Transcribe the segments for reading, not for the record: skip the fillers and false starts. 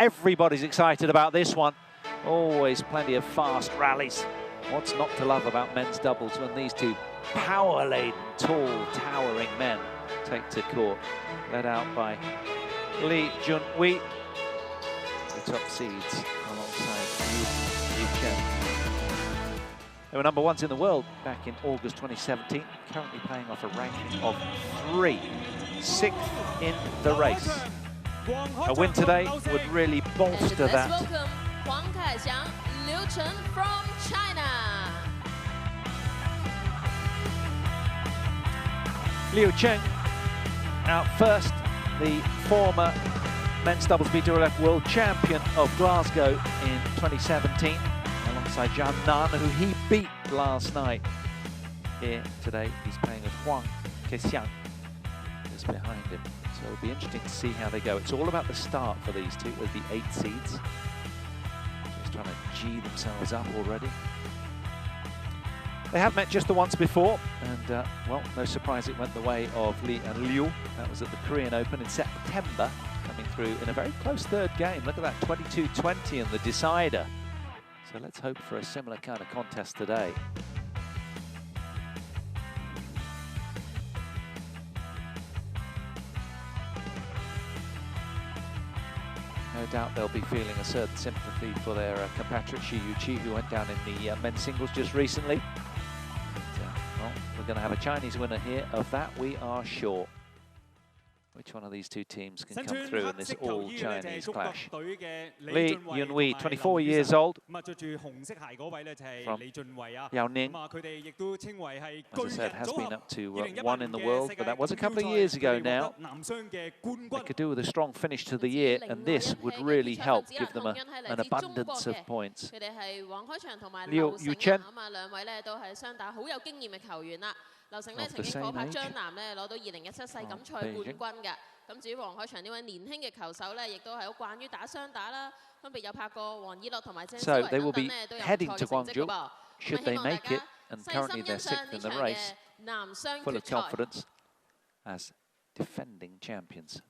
everybody's excited about this one. Always plenty of fast rallies. What's not to love about men's doubles when these two power-laden, tall, towering men take to court, led out by Lee Junhui, the top seeds, alongside Yu Chen. They were number ones in the world back in August 2017, currently playing off a ranking of 3, 6th in the race. A win today would really bolster that. Let's welcome Xiang, Liu Chen from China. Liu Cheng out first, the former men's doubles BWF World Champion of Glasgow in 2017, alongside Xiang, who he beat last night. Here today, he's playing with Xiang, just behind him. So it'll be interesting to see how they go. It's all about the start for these two as the 8 seeds. Just trying to G themselves up already. They have met just the once before, and well, no surprise it went the way of Li and Liu. That was at the Korean Open in September, coming through in a very close third game. Look at that, 22-20 in the decider. So let's hope for a similar kind of contest today. No doubt they'll be feeling a certain sympathy for their compatriot Shi Yuqi, who went down in the men's singles just recently. Well, we're going to have a Chinese winner here. Of that, we are sure. Which one of these two teams can come through in this all-Chinese clash? Lee Junhui, 24 years old, from Liaoning. As I said, has been up to 1 in the world, but that was a couple of years ago now. They could do with a strong finish to the year, and this would really help give them an abundance of points. Liu Chen, of the same age. 咁至於黃海翔呢位年輕嘅球手咧，亦都係好慣於打雙打啦，分別有拍過黃以樂同埋鄭思維等等咧，都有唔錯嘅成績㗎噃。咁希望大家細心欣賞呢場嘅男雙決賽。 Full of confidence as defending champions.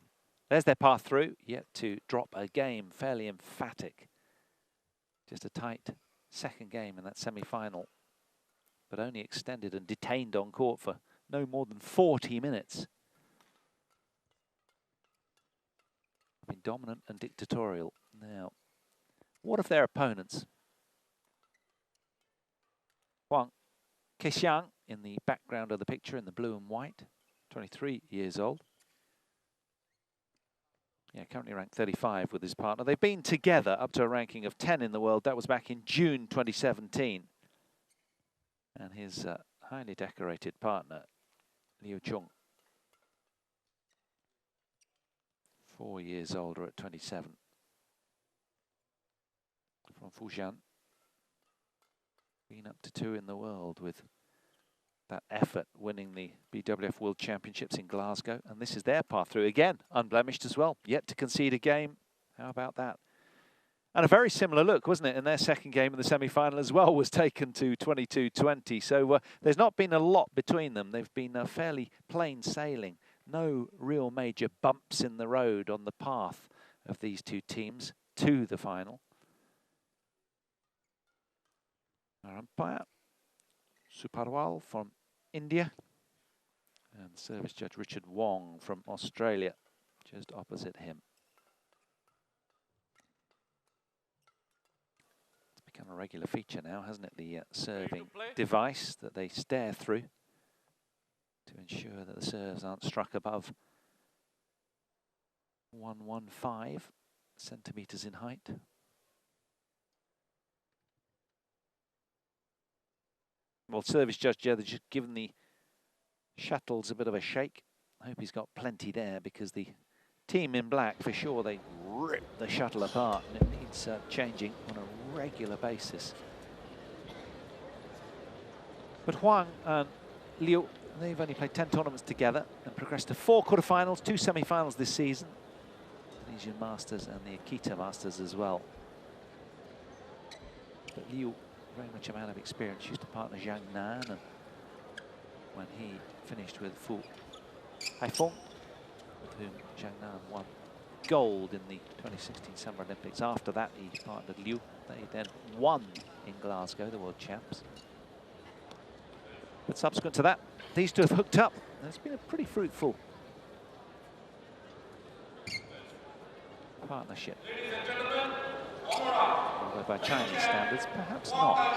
There's their path through, yet to drop a game, fairly emphatic. Just a tight second game in that semi-final, but only extended and detained on court for no more than 40 minutes. Been dominant and dictatorial. Now, what of their opponents? Xiang in the background of the picture in the blue and white, 23 years old. Yeah, currently ranked 35 with his partner. They've been together up to a ranking of 10 in the world. That was back in June 2017. And his highly decorated partner, Liu Chung, 4 years older at 27. From Fujian. Been up to 2 in the world with that effort, winning the BWF World Championships in Glasgow. And this is their path through. Again, unblemished as well. Yet to concede a game. How about that? And a very similar look, wasn't it? In their second game in the semi-final as well was taken to 22-20. So there's not been a lot between them. They've been fairly plain sailing. No real major bumps in the road on the path of these two teams to the final. Our umpire, Suparwal from India, and service judge Richard Wong from Australia, just opposite him. It's become a regular feature now, hasn't it? The serving device that they stare through to ensure that the serves aren't struck above 115 centimeters in height. Well, service judge Jether just given the shuttles a bit of a shake. I hope he's got plenty there, because the team in black, for sure, they rip the shuttle apart and it needs changing on a regular basis. But Huang and Liu, they've only played 10 tournaments together and progressed to 4 quarterfinals, 2 semi-finals this season. The Asian Masters and the Akita Masters as well. But Liu, very much a man of experience, used to partner Xiang Nan, and when he finished with Fu Haifeng, with whom Xiang Nan won gold in the 2016 Summer Olympics. After that, he partnered Liu. They then won in Glasgow, the world champs. But subsequent to that, these two have hooked up. And it's been a pretty fruitful partnership. Although by Chinese standards, perhaps not.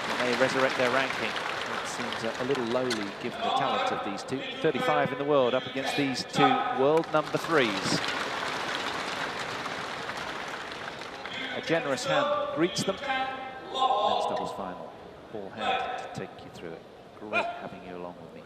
When they resurrect their ranking, it seems a little lowly given the talent of these two. 35 in the world up against these two world number 3s. A generous hand greets them. Men's doubles final. Paul Hand to take you through it. Great having you along with me.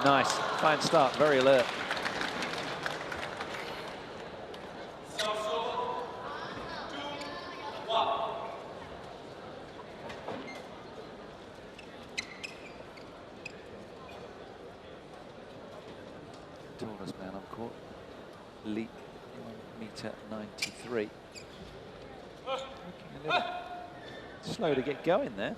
Nice, fine start, very alert. Tallest man on court, Lee, 1m93. Looking a little slow to get going there.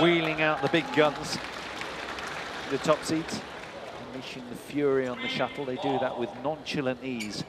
Wheeling out the big guns, the top seeds, unleashing the fury on the shuttle. They do that with nonchalant ease.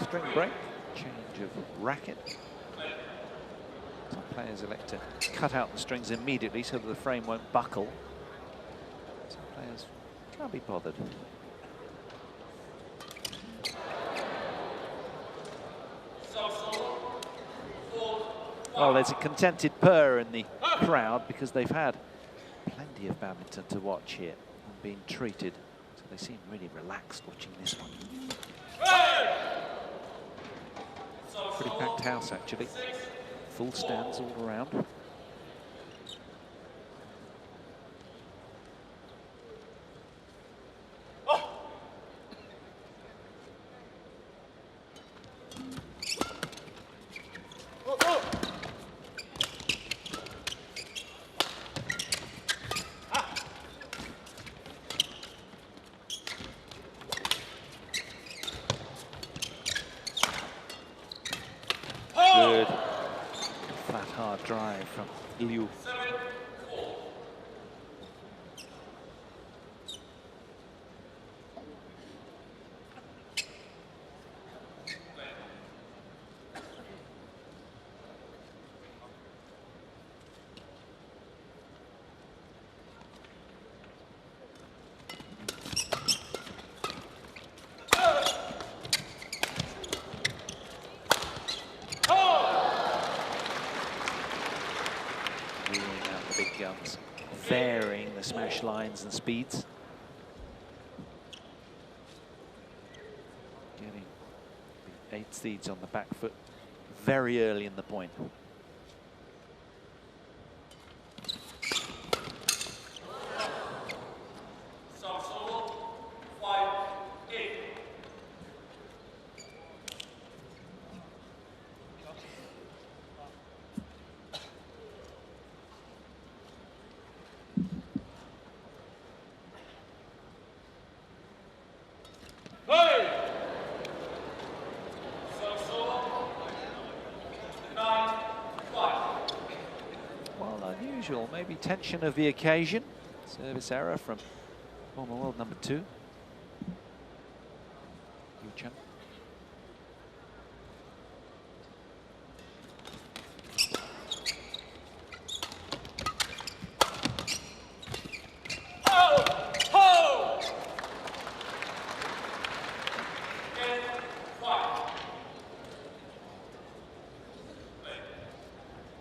String break, change of racket. Some players elect to cut out the strings immediately so that the frame won't buckle. Some players can't be bothered. Well, there's a contented purr in the crowd because they've had plenty of badminton to watch here and been treated, so they seem really relaxed watching this one. Pretty packed house, actually. Full stands all around. Good. Flat, hard drive from Liu. varying the smash lines and speeds. Getting the 8 seeds on the back foot very early in the point. Maybe tension of the occasion. Service error from former world number 2, Chen.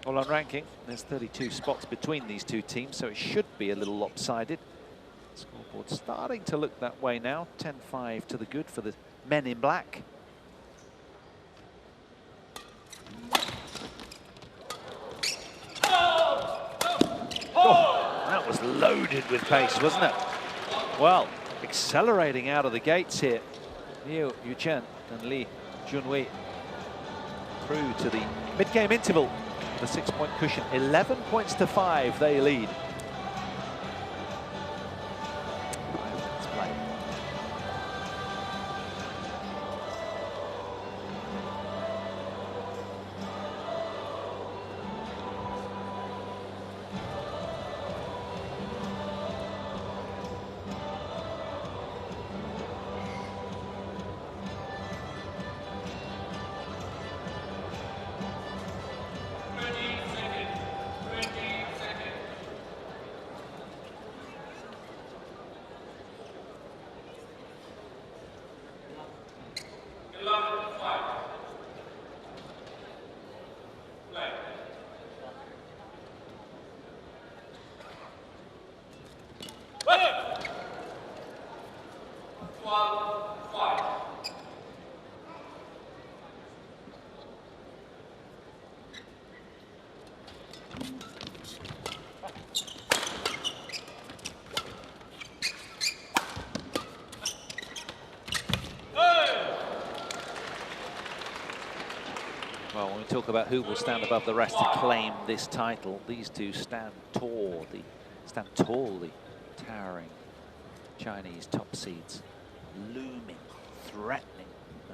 Well, on ranking, there's 32 spots between these two teams, so it should be a little lopsided. Scoreboard starting to look that way now. 10-5 to the good for the men in black. Oh, that was loaded with pace, wasn't it? Well, accelerating out of the gates here. Liu Chen and Li Junwei through to the mid-game interval. The 6-point cushion, 11 points to 5, they lead. 5 minutes play. Well, when we talk about who will stand above the rest to claim this title, these two stand tall, the towering Chinese top seeds, looming, threatening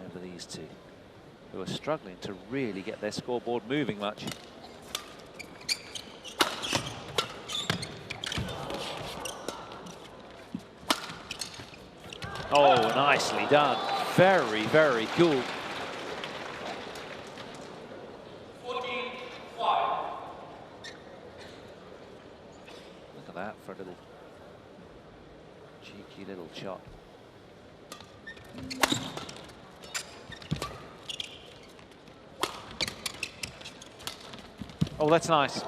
over these two, who are struggling to really get their scoreboard moving much. Oh, nicely done. Very, very cool. 14-5. Look at that for a little cheeky little shot. Oh, that's nice.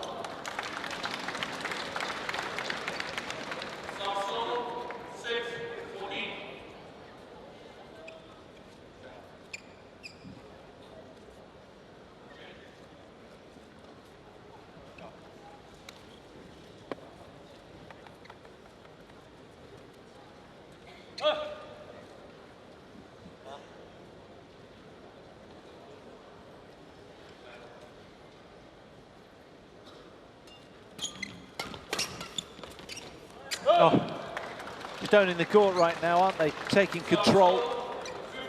Oh, stoning the court right now, aren't they? Taking control,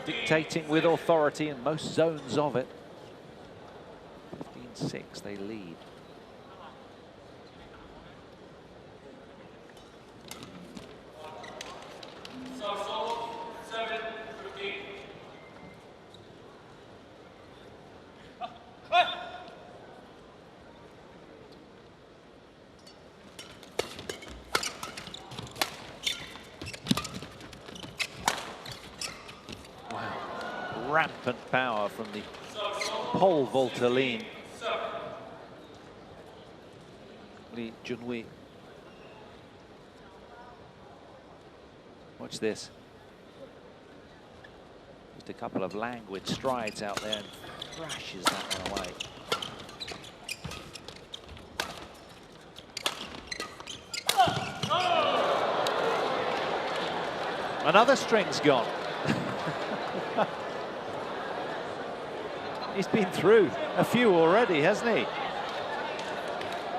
dictating with authority in most zones of it. 15-6, they lead. Rampant power from the pole vaulter-lean Li Junwei. Watch this. Just a couple of languid strides out there and thrashes that one away. Another string's gone. He's been through a few already, hasn't he?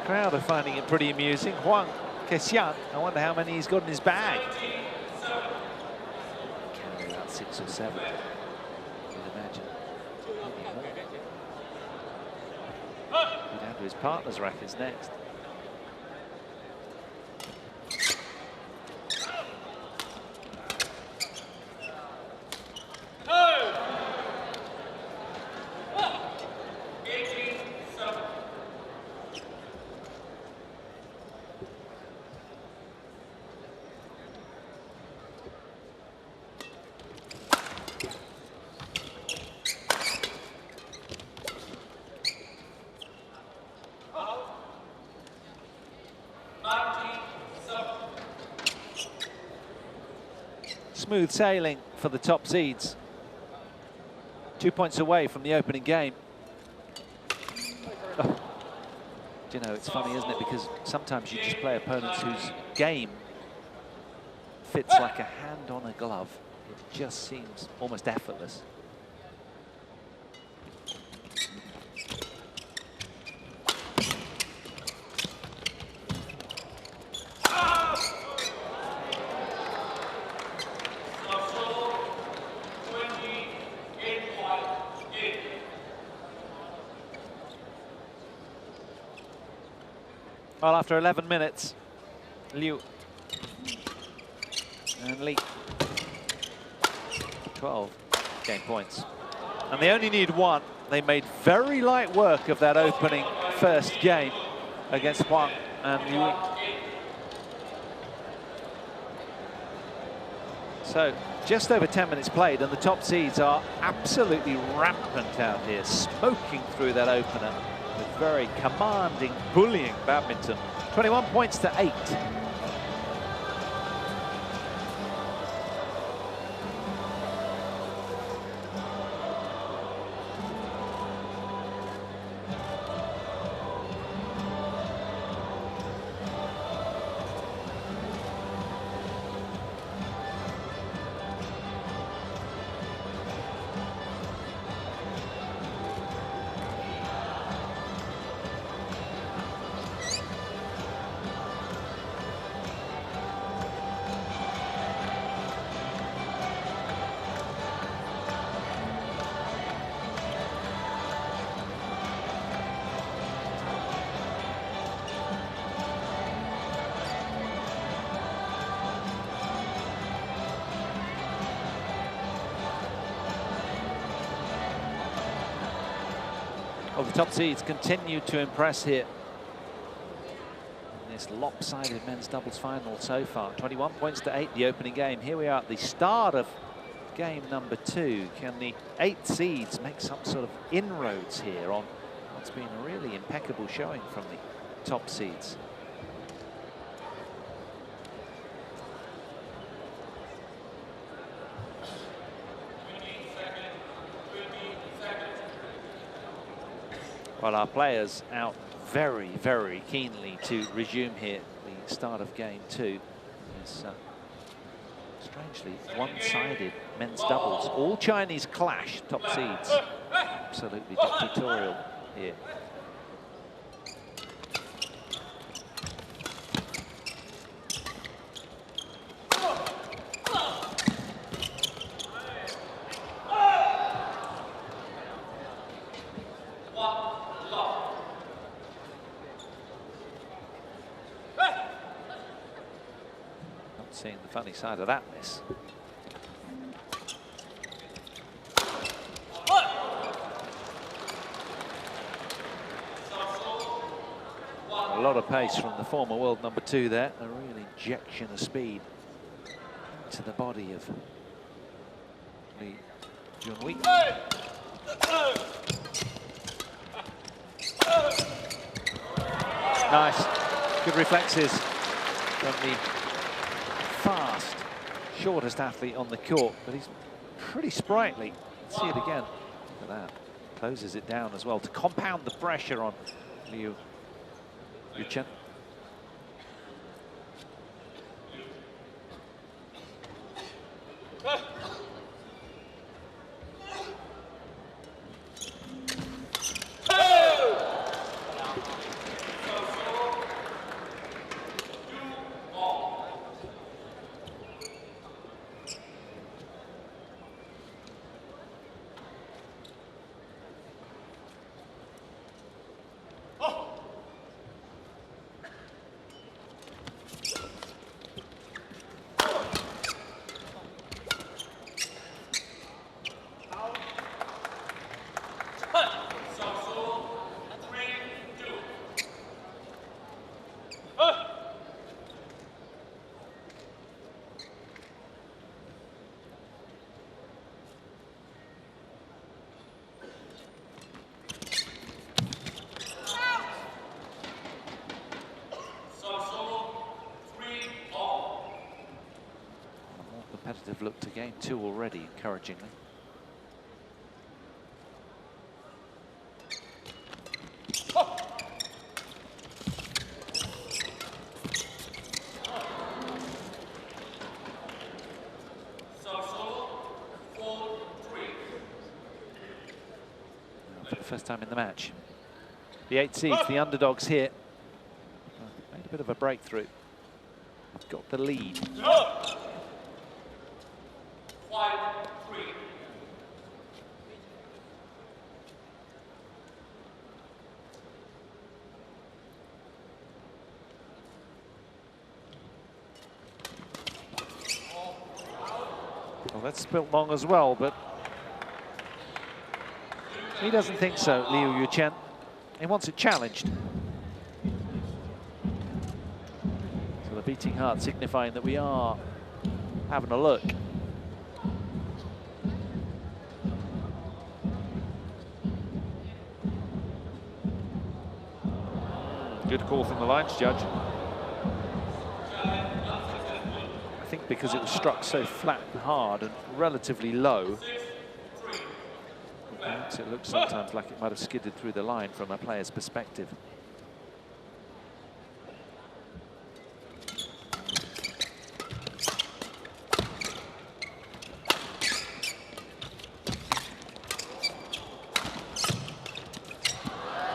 Crowd are finding it pretty amusing. HUANG, Xiang, I wonder how many he's got in his bag. Carry about 6 or 7, you'd imagine. Maybe more. Go down to his partner's rackets next. Smooth sailing for the top seeds. 2 points away from the opening game. Oh. Do you know, it's funny, isn't it? Because sometimes you just play opponents whose game fits like a hand on a glove. It just seems almost effortless. Well, after 11 minutes, Liu and Li, 12 game points. And they only need 1. They made very light work of that opening first game against HUANG and Liu. So, just over 10 minutes played, and the top seeds are absolutely rampant out here, smoking through that opener. With very commanding, bullying badminton. 21 points to 8. Well, the top seeds continue to impress here in this lopsided men's doubles final so far. 21 points to 8, the opening game. Here we are at the start of game number 2. Can the 8 seeds make some sort of inroads here on what's been a really impeccable showing from the top seeds? Well, our players out very, very keenly to resume here the start of game 2. It's strangely one-sided men's doubles. All Chinese clash, top seeds. Absolutely dictatorial here. Seeing the funny side of that miss. A lot of pace from the former world number 2 there. A real injection of speed into the body of Li Junhui. Nice. Good reflexes from the fast shortest athlete on the court, but he's pretty sprightly. Let's see it again. Look at that. Closes it down as well to compound the pressure on Liu Chen. Competitive look to gain 2 already, encouragingly. For the first time in the match, the 8 seeds, the underdogs here, made a bit of a breakthrough. Got the lead. Well, that's spilt long as well, but he doesn't think so, Liu Chen. He wants it challenged. So the beating heart signifying that we are having a look. Good call from the lines judge. I think because it was struck so flat and hard and relatively low, it looks sometimes like it might have skidded through the line from a player's perspective.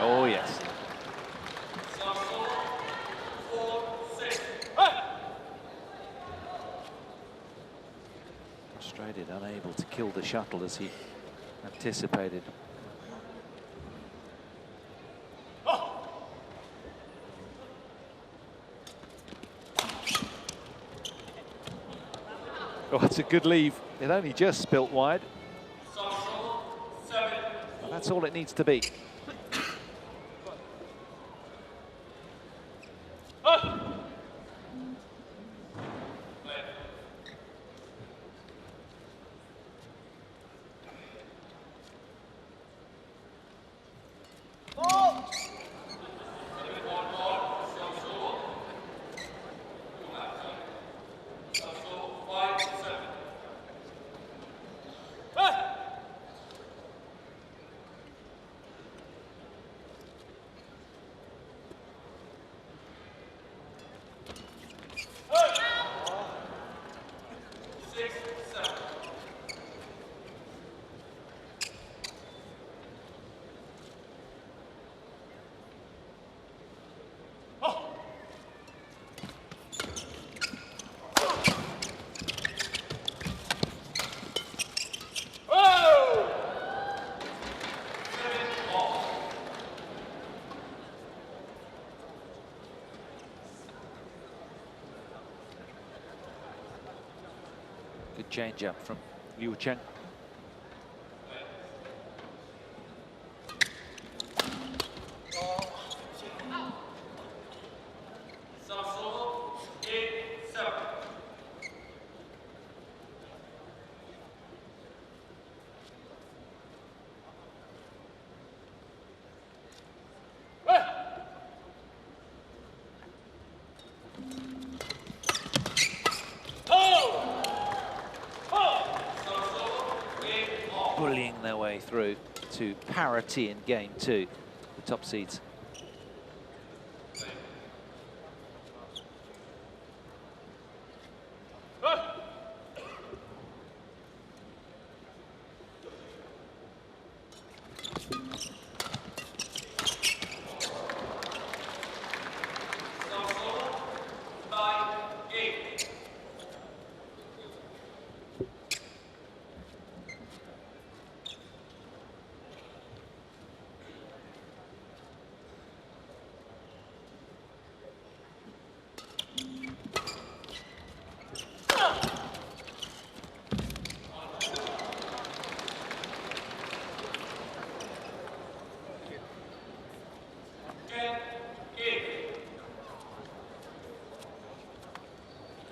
Oh, yes. Frustrated, unable to kill the shuttle as he anticipated. Oh, it's a good leave. It only just spilt wide. And that's all it needs to be. Good change up from Liu Cheng. bullying their way through to parity in game two, the top seeds.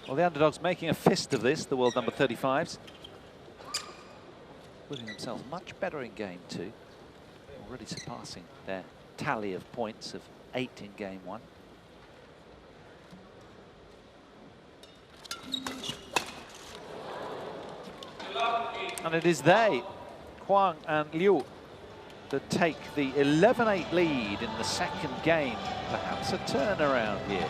Well, the Underdogs making a fist of this, the world number 35s. Putting themselves much better in game two. Already surpassing their tally of points of 8 in game one. And it is they, HUANG and Liu, that take the 11-8 lead in the second game. Perhaps a turnaround here.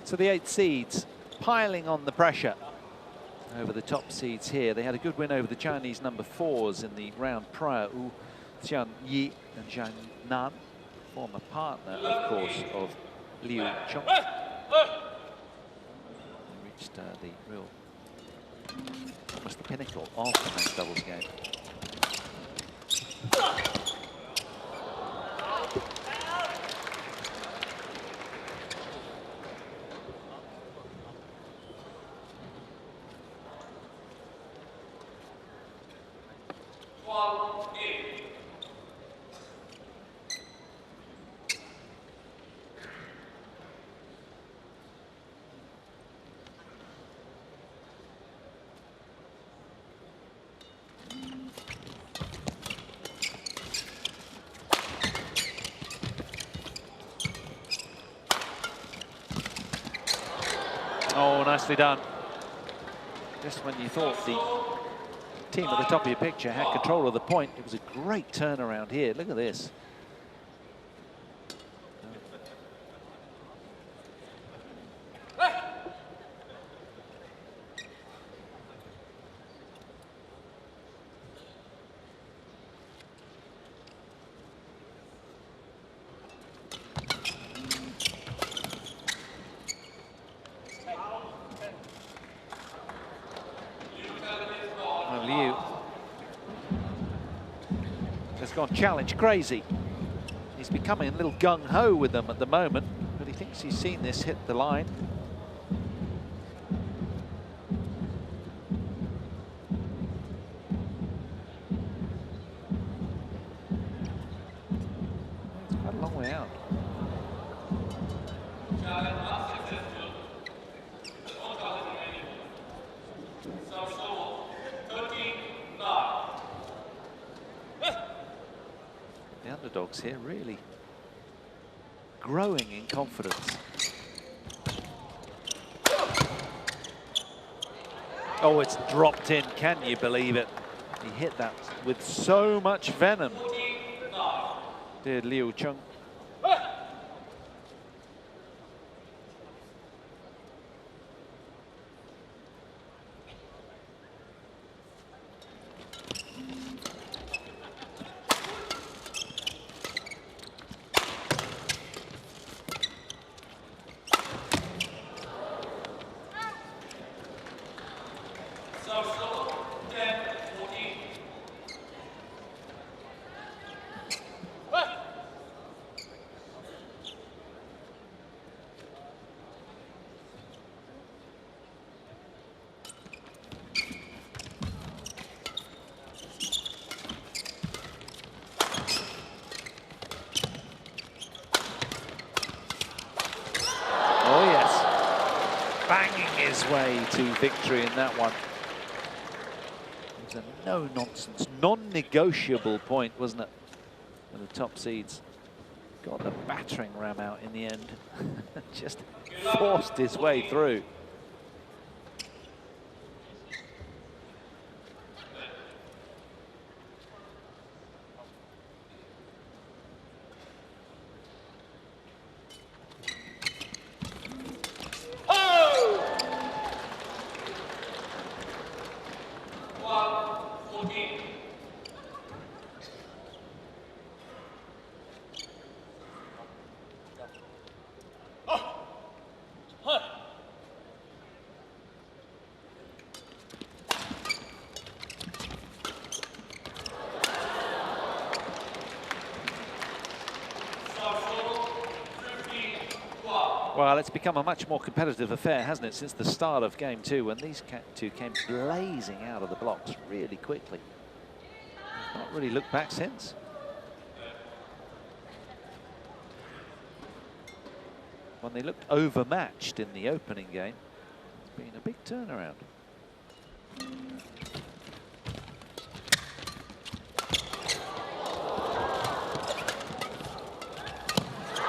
So the 8 seeds piling on the pressure over the top seeds here. They had a good win over the Chinese number 4s in the round prior. Xiang and Zhang Nan, former partner, of course, of Liu Chong. They reached the real, almost the pinnacle of the men's doubles game. Oh, nicely done. Just when you thought the team at the top of your picture had control of the point, it was a great turnaround here. Look at this. Liu has gone challenge crazy. He's becoming a little gung-ho with them at the moment, but he thinks he's seen this hit the line. It's quite a long way out. The Underdogs here really growing in confidence. Oh, it's dropped in, can you believe it? He hit that with so much venom, did Liu Cheng. his way to victory in that one. It was a no-nonsense, non-negotiable point, wasn't it? And the top seeds got the battering ram out in the end. Just forced his way through. Well, it's become a much more competitive affair, hasn't it, since the start of game two, when these two came blazing out of the blocks really quickly. They've not really looked back since. When they looked overmatched in the opening game, it's been a big turnaround.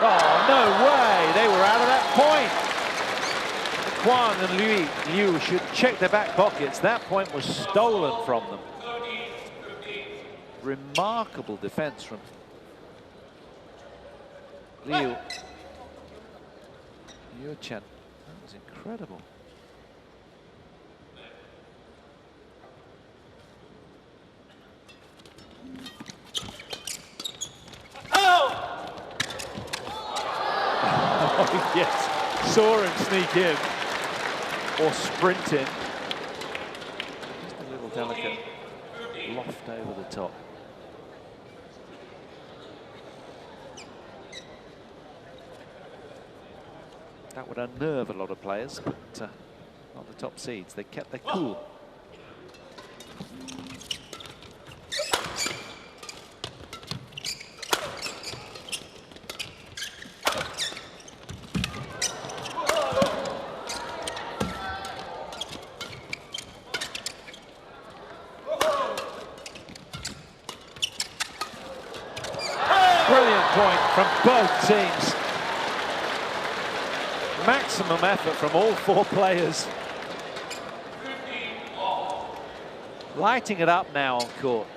Oh, no way! They were out of that point. Huang and Liu should check their back pockets. That point was stolen from them. Remarkable defense from Chen. That was incredible. Oh, yes, saw him sneak in or sprint in. Just a little delicate loft over the top. That would unnerve a lot of players, but not the top seeds. They kept their cool. Brilliant point from both teams. Maximum effort from all four players. Lighting it up now on court.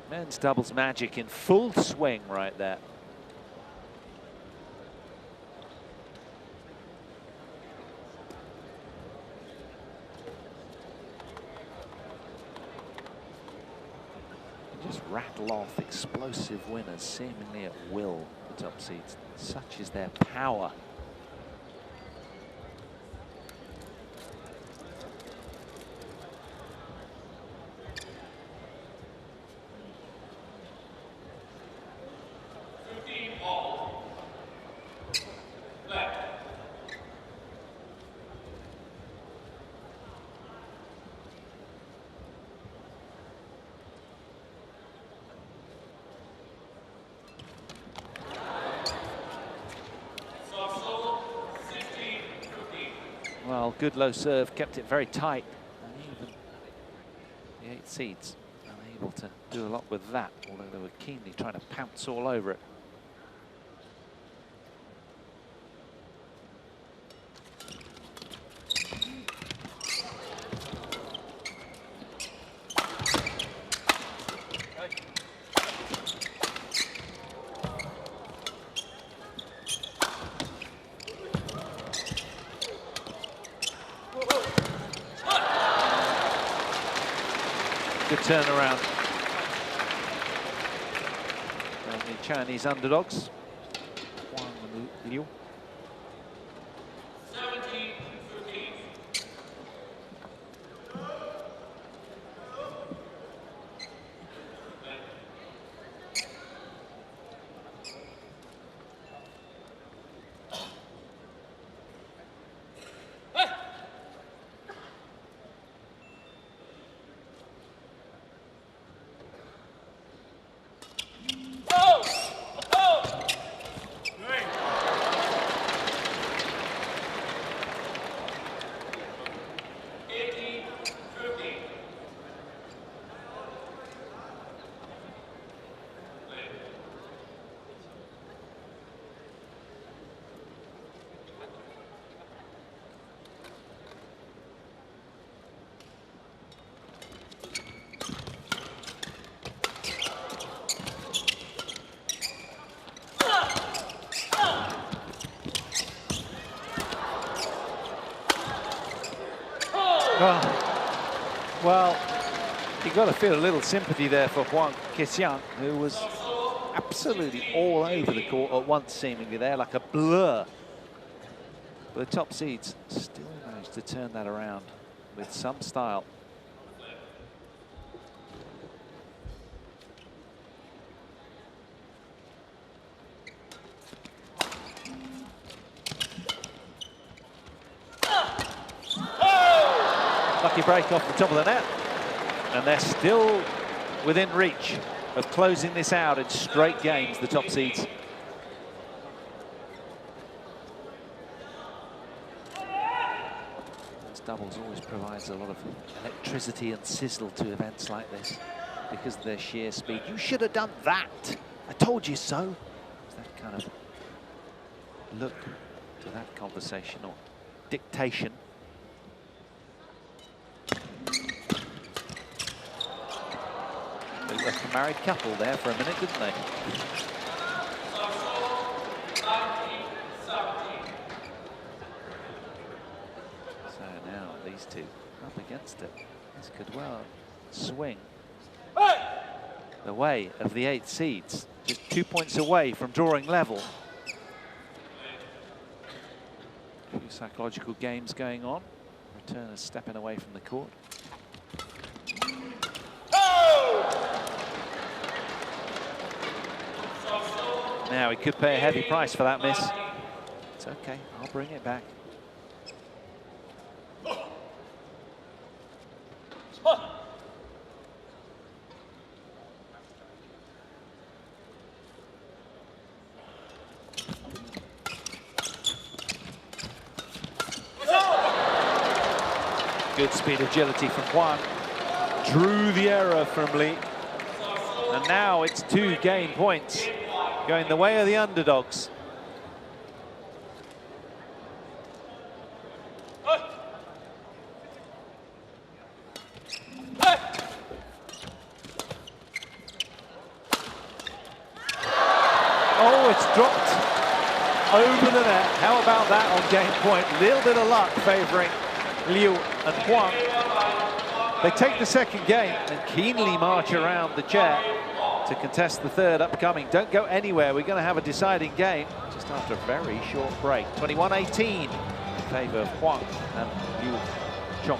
Men's doubles magic in full swing right there. Just rattle off explosive winners seemingly at will, the top seeds. Such is their power. Well, good low serve, kept it very tight. And even the 8 seeds unable to do a lot with that, although they were keenly trying to pounce all over it. Good turnaround. And the Chinese underdogs, Huang and Liu. Well, you've got to feel a little sympathy there for Xiang, who was absolutely all over the court at once, seemingly there, like a blur. But the top seeds still managed to turn that around with some style. Lucky break off the top of the net. And they're still within reach of closing this out in straight games, the top seeds. Doubles always provides a lot of electricity and sizzle to events like this because of their sheer speed. You should have done that. I told you so. It's that kind of look to that conversation or dictation. They left a married couple there for a minute, didn't they? These two up against it. This could well swing the way of the 8 seeds. Just 2 points away from drawing level. A few psychological games going on. Returners stepping away from the court. Now he could pay a heavy price for that miss. It's okay, I'll bring it back. Good speed, agility from Huang. Drew the error from Li. And now it's 2 game points going the way of the underdogs. Oh, it's dropped over the net. How about that on game point? Little bit of luck favouring Liu and Huang. They take the second game and keenly march around the chair to contest the third upcoming. Don't go anywhere. We're going to have a deciding game just after a very short break. 21-18 in favour of Huang and Liu Chong.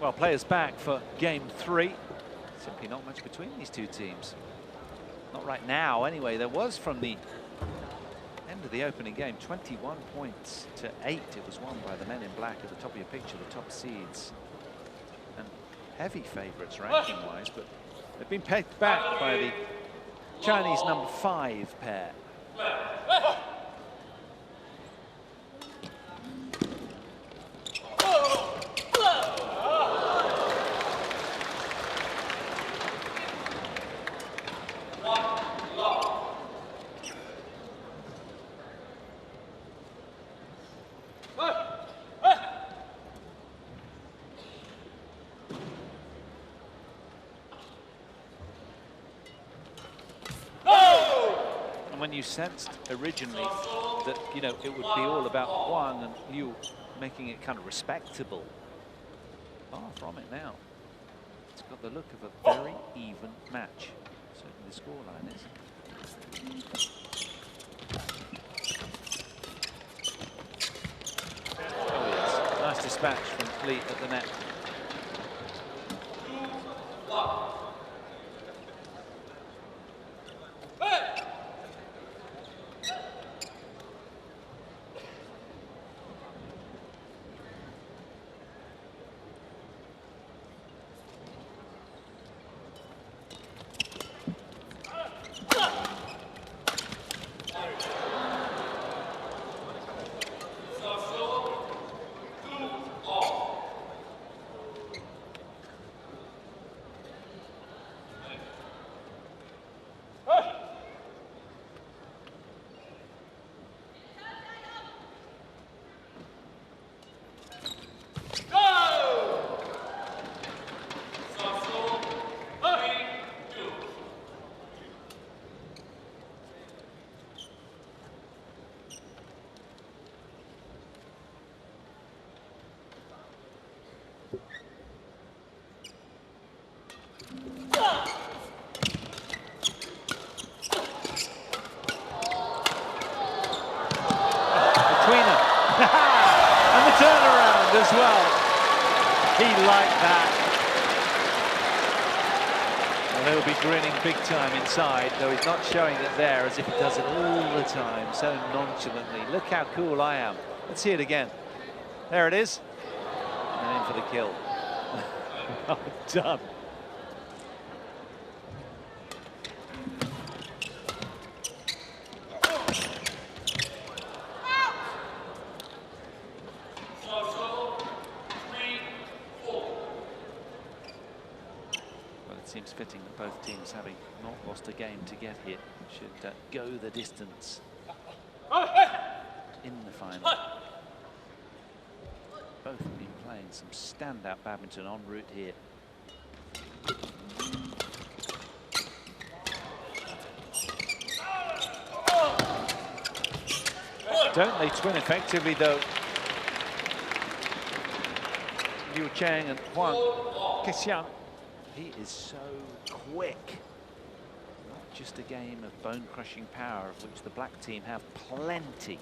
Well, players back for game 3. Simply not much between these two teams. Not right now, anyway. There was from the end of the opening game, 21 points to 8. It was won by the men in black at the top of your picture, the top seeds. And heavy favourites ranking-wise, but they've been pegged back by the Chinese number 5 pair. when you sensed originally that, you know, it would be all about Huang and Liu making it kind of respectable, far from it now. It's got the look of a very even match. Certainly the scoreline is. Oh yes, nice dispatch from Li at the net. And the turnaround as well. He liked that. Well, he'll be grinning big time inside, though he's not showing it there as if he does it all the time, so nonchalantly. Look how cool I am. Let's see it again. There it is. And in for the kill. Well done. Seems fitting that both teams, having not lost a game to get here, should go the distance in the final. Both have been playing some standout badminton en route here. Don't they twin effectively though? Cheng and Xiang. He is so quick. Not just a game of bone-crushing power, of which the black team have plenty.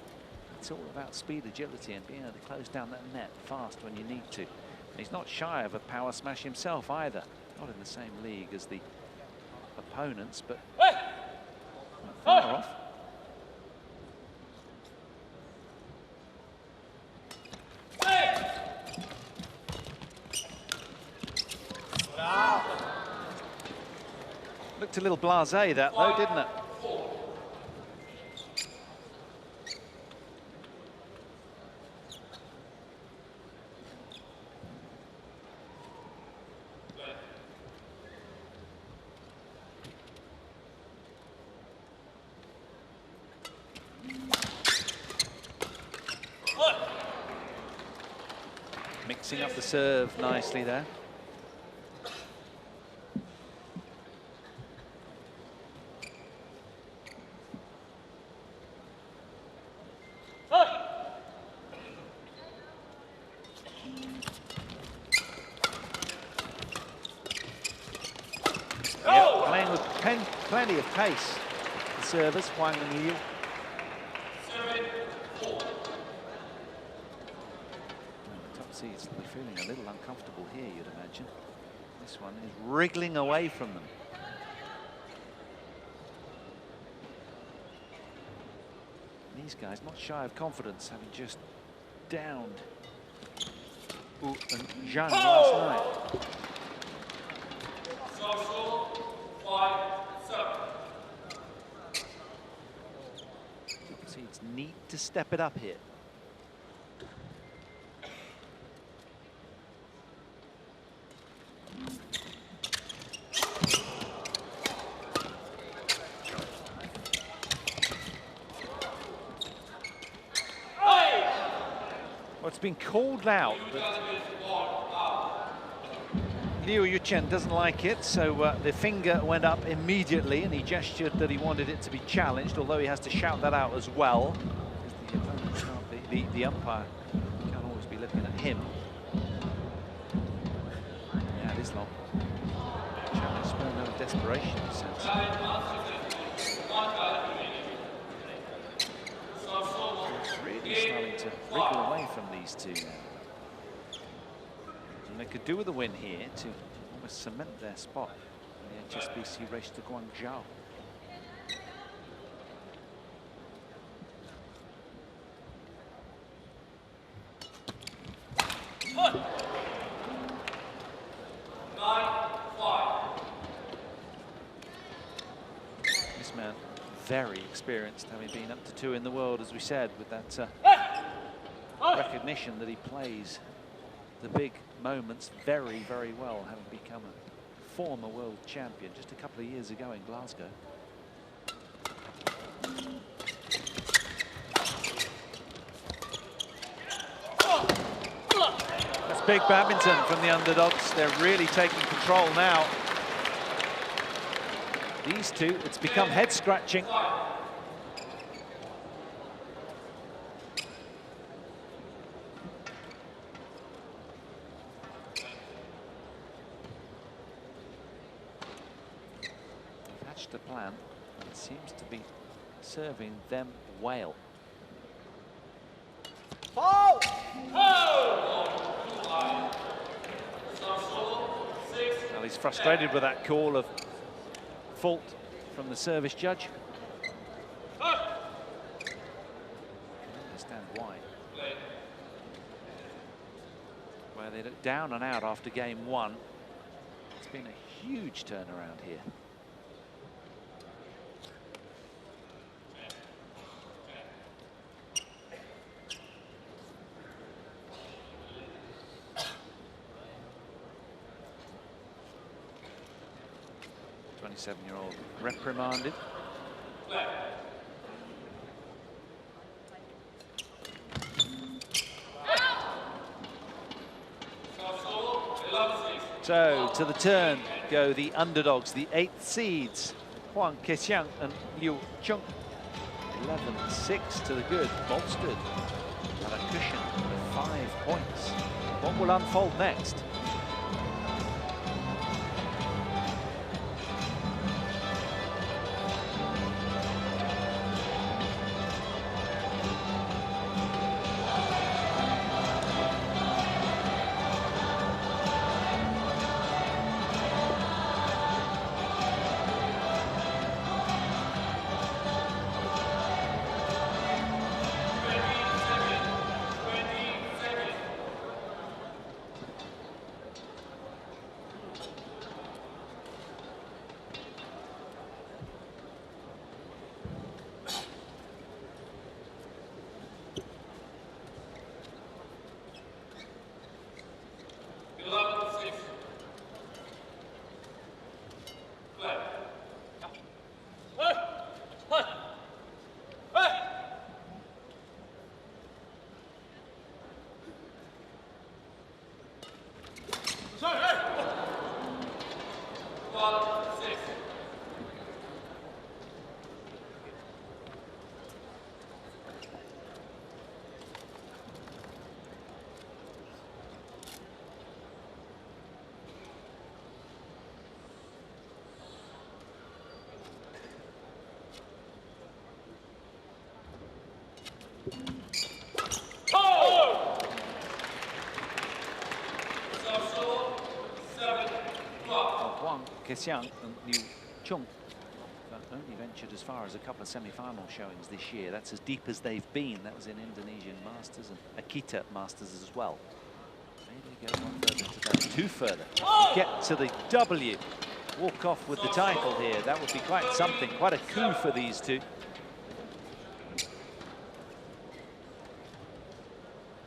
It's all about speed, agility, and being able to close down that net fast when you need to. And he's not shy of a power smash himself either. Not in the same league as the opponents, but not far off. Looked a little blasé that though, didn't it? Mixing up the serve nicely there. Plenty of pace, the servers, Huang and Liu. Top seeds will be feeling a little uncomfortable here, you'd imagine. This one is wriggling away from them. And these guys not shy of confidence, having just downed and Xiang last night. Seeds need to step it up here. Well, it's been called out, but Liu Chen doesn't like it, so the finger went up immediately and he gestured that he wanted it to be challenged, although he has to shout that out as well. The opponent can't the umpire can't always be looking at him. Yeah, it is long. Challenge, small no desperation in a sense. It's really starting to wriggle away from these two now. And they could do with a win here to almost cement their spot in the HSBC race to Guangzhou. This man, very experienced, having been up to 2 in the world, as we said, with that recognition that he plays the big moments very, very well, having become a former world champion just a couple of years ago in Glasgow. That's big badminton from the Underdogs. They're really taking control now. These two, it's become head scratching. The plan, it seems to be serving them well. Foul! Well, he's frustrated with that call of fault from the service judge. I can understand why. Where they look down and out after game 1. It's been a huge turnaround here. The 27-year-old reprimanded. So to the turn go the Underdogs, the 8th seeds, HUANG, Xiang and Liu Chung. 11-6 to the good, bolstered at a cushion of 5 points. What will unfold next? Xiang and Liu Chung only ventured as far as a couple of semi-final showings this year. That's as deep as they've been. That was in Indonesian Masters and Akita Masters as well. Maybe go one further today, 2 further. Get to the W. Walk off with the title here. That would be quite something, quite a coup for these two.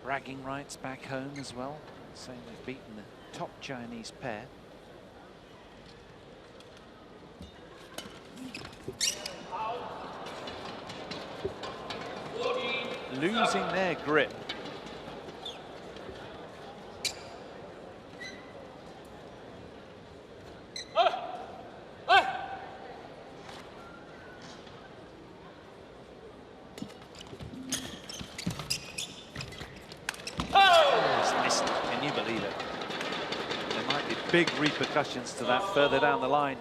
Bragging rights back home as well, saying they've beaten the top Chinese pair. Losing their grip. Can you believe it? There might be big repercussions to that further down the line.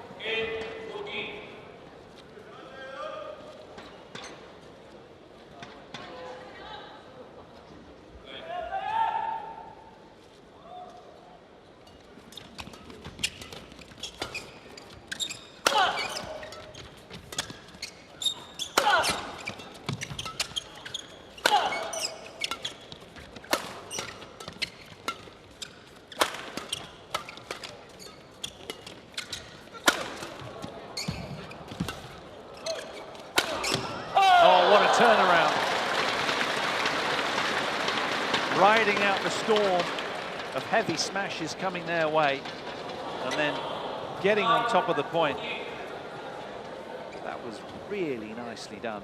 Turnaround. Riding out the storm of heavy smashes coming their way and then getting on top of the point. That was really nicely done.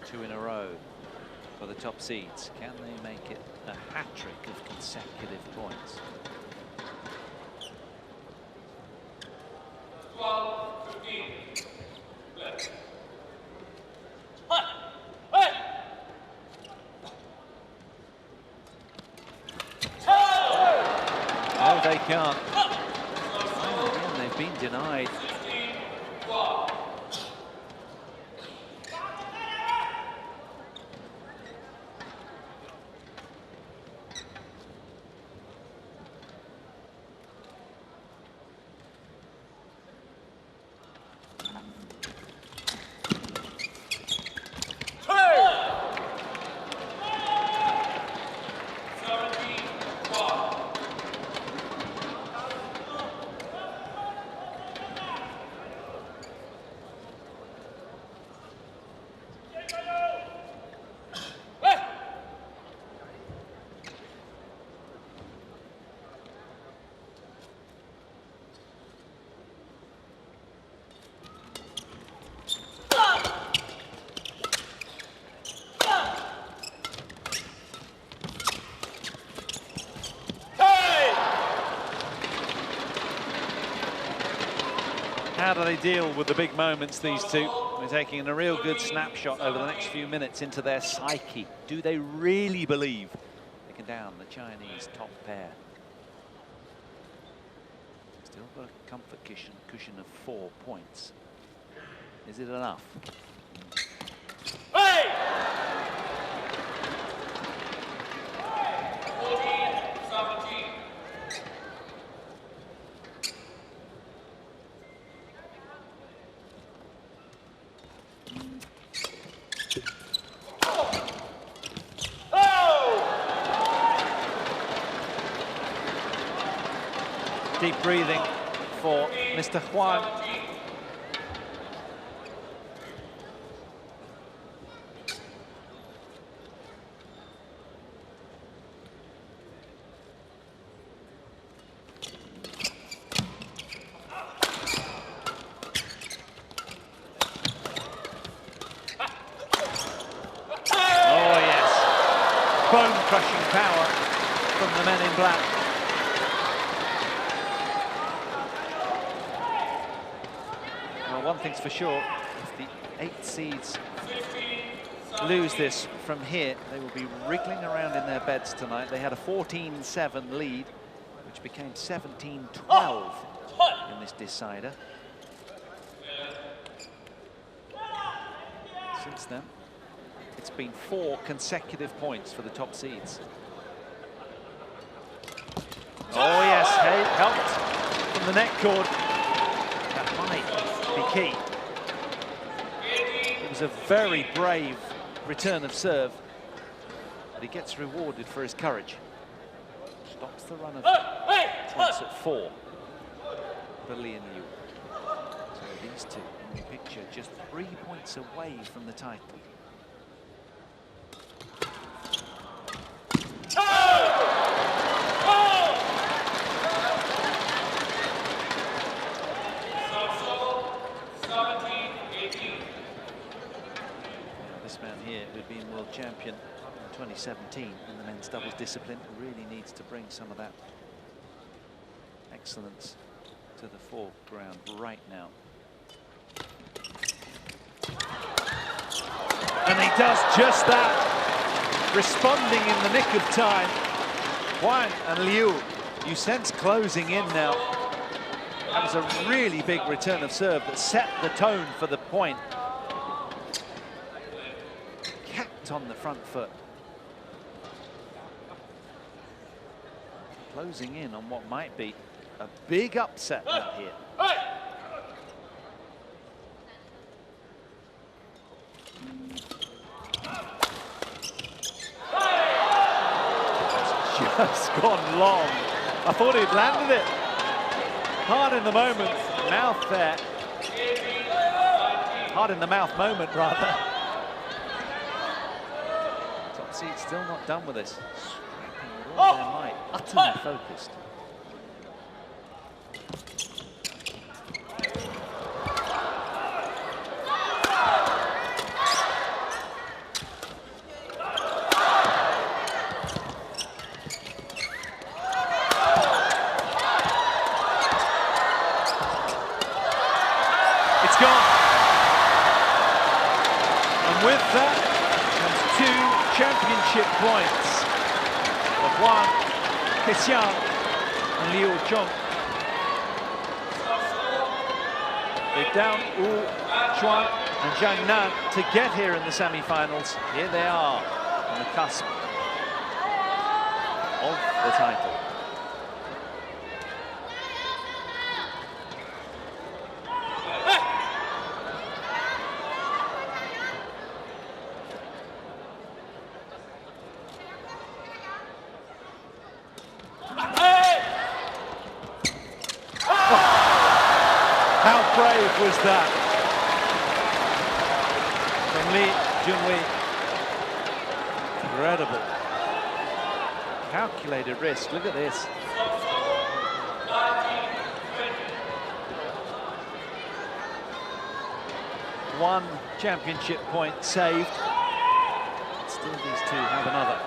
Two in a row for the top seeds. Can they make it a hat-trick of consecutive points? Oh, they can't. Again, they've been denied. How do they deal with the big moments, these two? They're taking a real good snapshot over the next few minutes into their psyche. Do they really believe they can down the Chinese top pair? Still got a comfort cushion of 4 points. Is it enough? Hey! 14-17. Deep breathing for Mr. Huang. bone-crushing power from the men in black. Well, one thing's for sure, if the 8 seeds lose this from here, they will be wriggling around in their beds tonight. They had a 14-7 lead, which became 17-12 in this decider. Since then, it's been 4 consecutive points for the top seeds. Oh yes, hey, helped from the net cord. That might be key. It was a very brave return of serve, but he gets rewarded for his courage. Stops the run of points at 4 for Li and Liu. So these two in the picture just 3 points away from the title. World champion in 2017 in the men's doubles discipline, really needs to bring some of that excellence to the foreground right now. And he does just that, responding in the nick of time. Huang and Liu, you sense closing in now. That was a really big return of serve that set the tone for the point. On the front foot. Closing in on what might be a big upset out here. It's just gone long. I thought he'd landed it. Hard in the moment, mouth there. Hard in the mouth moment, rather. It's still not done with this. Scrapping with all their might, utterly focused. It's gone. And with that comes 2 championship points of Huang, Xiang and Liu Cheng. They're down Wu Chuan and Zhang Nan to get here in the semi-finals. Here they are on the cusp of the title. How brave was that from Li Junhui? Incredible. Calculated risk. Look at this. One championship point saved. Still these two have another.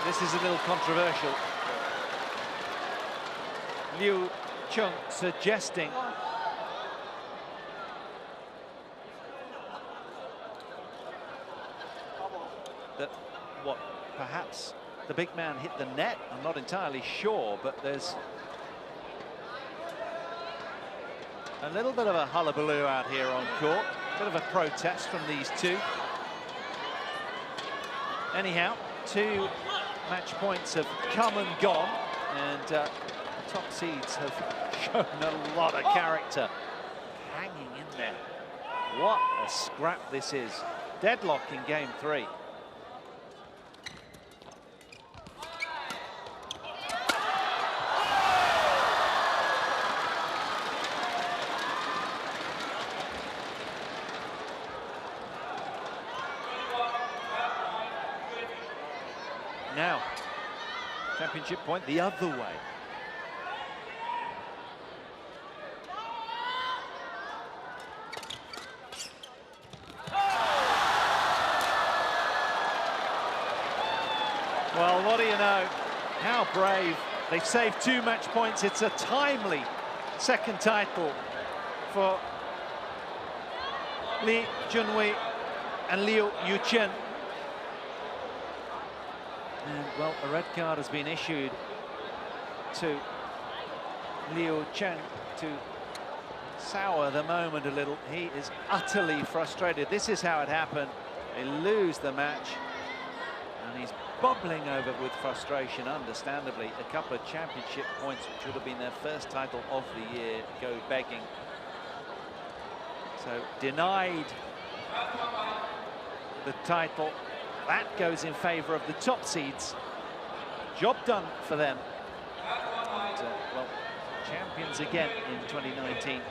This is a little controversial. Liu Cheng suggesting that what perhaps the big man hit the net. I'm not entirely sure, but there's a little bit of a hullabaloo out here on court. A bit of a protest from these two. Anyhow, 2 match points have come and gone, and the top seeds have shown a lot of character hanging in there. What a scrap this is. Deadlock in game 3. Now, championship point the other way. Well, what do you know? How brave. They've saved 2 match points. It's a timely second title for Li Junhui and Liu Yuchen. And, well, a red card has been issued to Liu Cheng to sour the moment a little. He is utterly frustrated. This is how it happened. They lose the match, and he's bubbling over with frustration, understandably. A couple of championship points, which would have been their first title of the year, go begging. So denied the title. That goes in favour of the top seeds. Job done for them. And, well, champions again in 2019,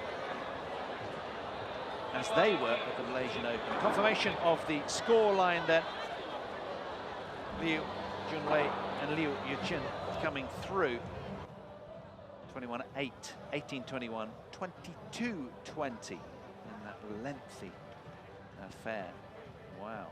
as they were at the Malaysian Open. Confirmation of the scoreline then. Liu Junhui and Liu Yuchen coming through. 21-8, 18-21, 22-20 in that lengthy affair. Wow.